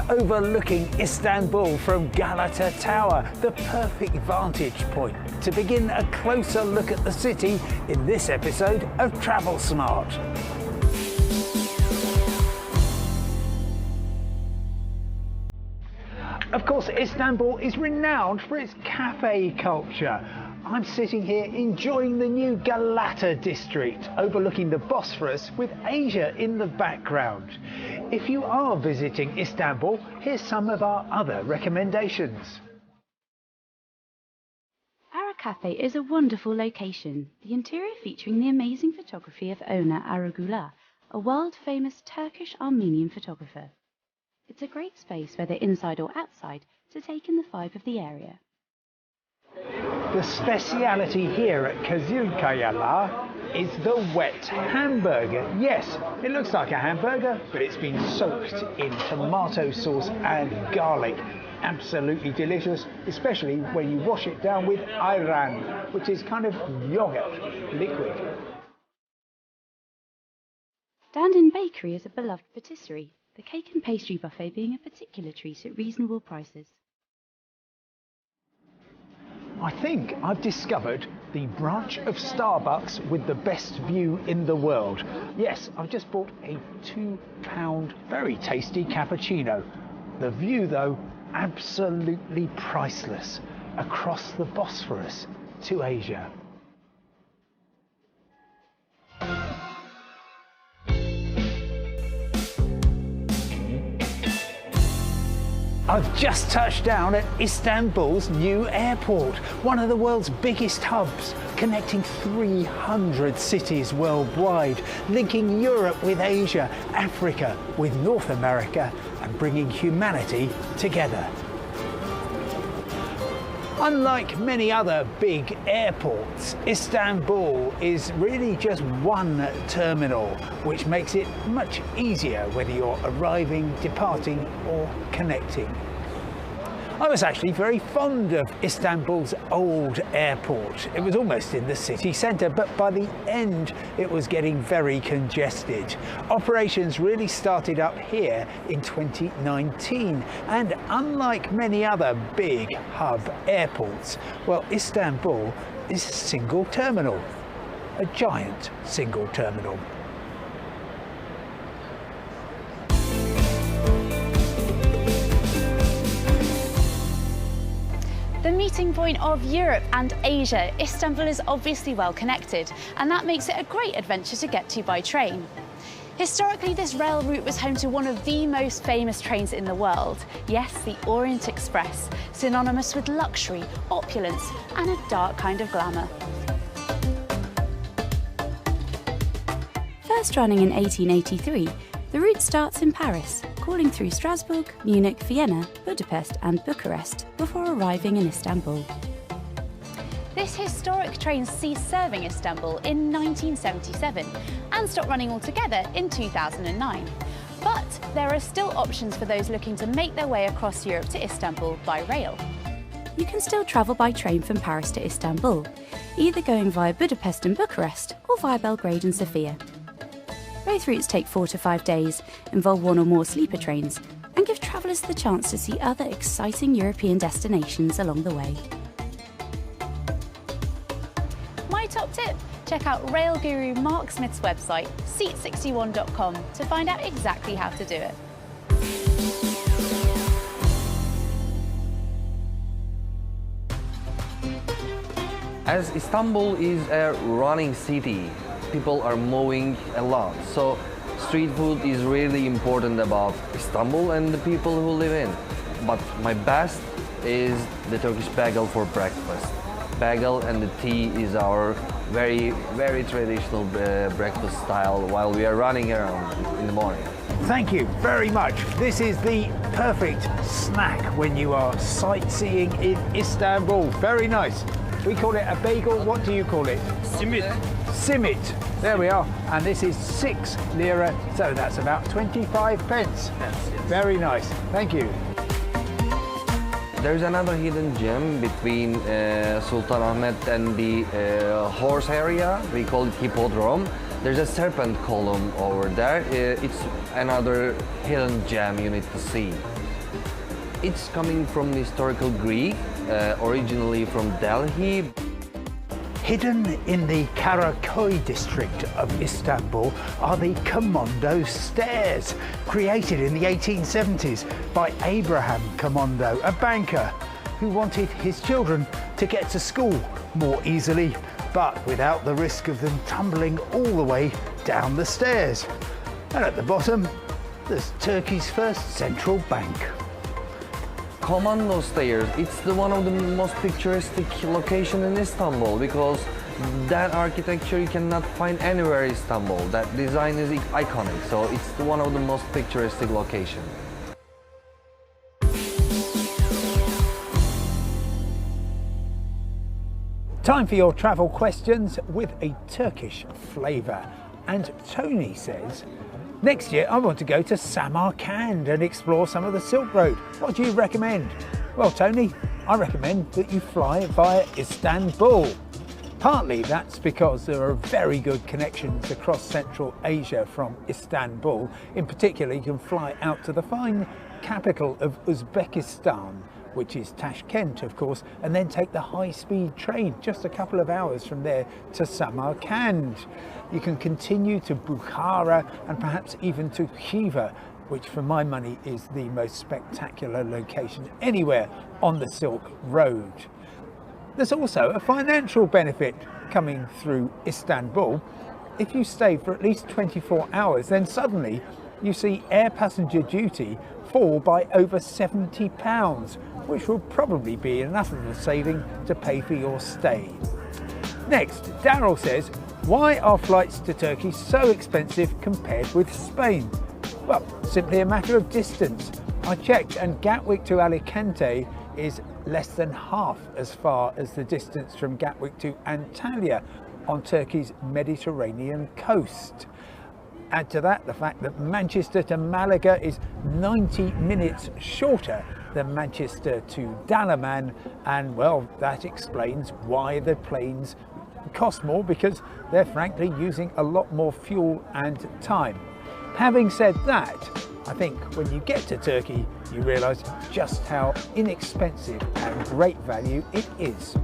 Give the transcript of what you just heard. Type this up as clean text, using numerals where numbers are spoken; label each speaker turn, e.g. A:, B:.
A: overlooking Istanbul from Galata Tower, the perfect vantage point to begin a closer look at the city in this episode of Travel Smart. Of course, Istanbul is renowned for its cafe culture. I'm sitting here enjoying the new Galata district, overlooking the Bosphorus with Asia in the background. If you are visiting Istanbul, here's some of our other recommendations.
B: Ara Cafe is a wonderful location, the interior featuring the amazing photography of owner Arugula, a world-famous Turkish-Armenian photographer. It's a great space, whether inside or outside, to take in the vibe of the area.
A: The speciality here at Kızılkayalar is the wet hamburger. Yes, it looks like a hamburger, but it's been soaked in tomato sauce and garlic. Absolutely delicious, especially when you wash it down with ayran, which is kind of yogurt liquid.
B: Dandin Bakery is a beloved patisserie, the cake and pastry buffet being a particular treat at reasonable prices.
A: I think I've discovered the branch of Starbucks with the best view in the world. Yes, I've just bought a £2 very tasty cappuccino. The view, though, absolutely priceless across the Bosphorus to Asia. I've just touched down at Istanbul's new airport, one of the world's biggest hubs, connecting 300 cities worldwide, linking Europe with Asia, Africa with North America, and bringing humanity together. Unlike many other big airports, Istanbul is really just one terminal, which makes it much easier whether you're arriving, departing, or connecting. I was actually very fond of Istanbul's old airport. It was almost in the city centre, but by the end it was getting very congested. Operations really started up here in 2019, and unlike many other big hub airports, well, Istanbul is a single terminal, a giant single terminal.
C: The meeting point of Europe and Asia, Istanbul is obviously well connected, and that makes it a great adventure to get to by train. Historically, this rail route was home to one of the most famous trains in the world. Yes, the Orient Express, synonymous with luxury, opulence, and a dark kind of glamour.
B: First running in 1883, the route starts in Paris, calling through Strasbourg, Munich, Vienna, Budapest and Bucharest before arriving in Istanbul.
C: This historic train ceased serving Istanbul in 1977 and stopped running altogether in 2009. But there are still options for those looking to make their way across Europe to Istanbul by rail.
B: You can still travel by train from Paris to Istanbul, either going via Budapest and Bucharest or via Belgrade and Sofia. Both routes take 4 to 5 days, involve one or more sleeper trains, and give travellers the chance to see other exciting European destinations along the way.
C: My top tip: check out rail guru Mark Smith's website, seat61.com, to find out exactly how to do it.
D: As Istanbul is a running city, people are moving a lot, so street food is really important about Istanbul and the people who live in. But my best is the Turkish bagel for breakfast. Bagel and the tea is our very traditional breakfast style while we are running around in the morning.
A: Thank you very much. This is the perfect snack when you are sightseeing in Istanbul. Very nice. We call it a bagel. What do you call it?
E: Simit.
A: Simit. There we are. And this is 6 lira, so that's about 25 pence.
E: Yes.
A: Very nice. Thank you.
D: There's another hidden gem between Sultanahmet and the horse area. We call it Hippodrome. There's a serpent column over there. It's another hidden gem you need to see. It's coming from historical Greek, originally from Delhi.
A: Hidden in the Karaköy district of Istanbul are the Commando Stairs, created in the 1870s by Abraham Commando, a banker who wanted his children to get to school more easily, but without the risk of them tumbling all the way down the stairs. And at the bottom, there's Turkey's first central bank.
D: Commando Stairs, it's one of the most picturesque location in Istanbul because that architecture you cannot find anywhere in Istanbul. That design is iconic, so it's one of the most picturesque location.
A: Time for your travel questions with a Turkish flavour. And Tony says, next year I want to go to Samarkand and explore some of the Silk Road. What do you recommend? Well, Tony, I recommend that you fly via Istanbul. Partly that's because there are very good connections across Central Asia from Istanbul. In particular, you can fly out to the fine capital of Uzbekistan, which is Tashkent, of course, and then take the high-speed train just a couple of hours from there to Samarkand. You can continue to Bukhara and perhaps even to Khiva, which for my money is the most spectacular location anywhere on the Silk Road. There's also a financial benefit coming through Istanbul. If you stay for at least 24 hours, then suddenly you see air passenger duty fall by over £70, which will probably be enough of a saving to pay for your stay. Next, Daryl says, why are flights to Turkey so expensive compared with Spain? Well, simply a matter of distance. I checked and Gatwick to Alicante is less than half as far as the distance from Gatwick to Antalya on Turkey's Mediterranean coast. Add to that the fact that Manchester to Malaga is 90 minutes shorter than Manchester to Dalaman, and well, that explains why the planes cost more, because they're frankly using a lot more fuel and time. Having said that, I think when you get to Turkey, you realise just how inexpensive and great value it is.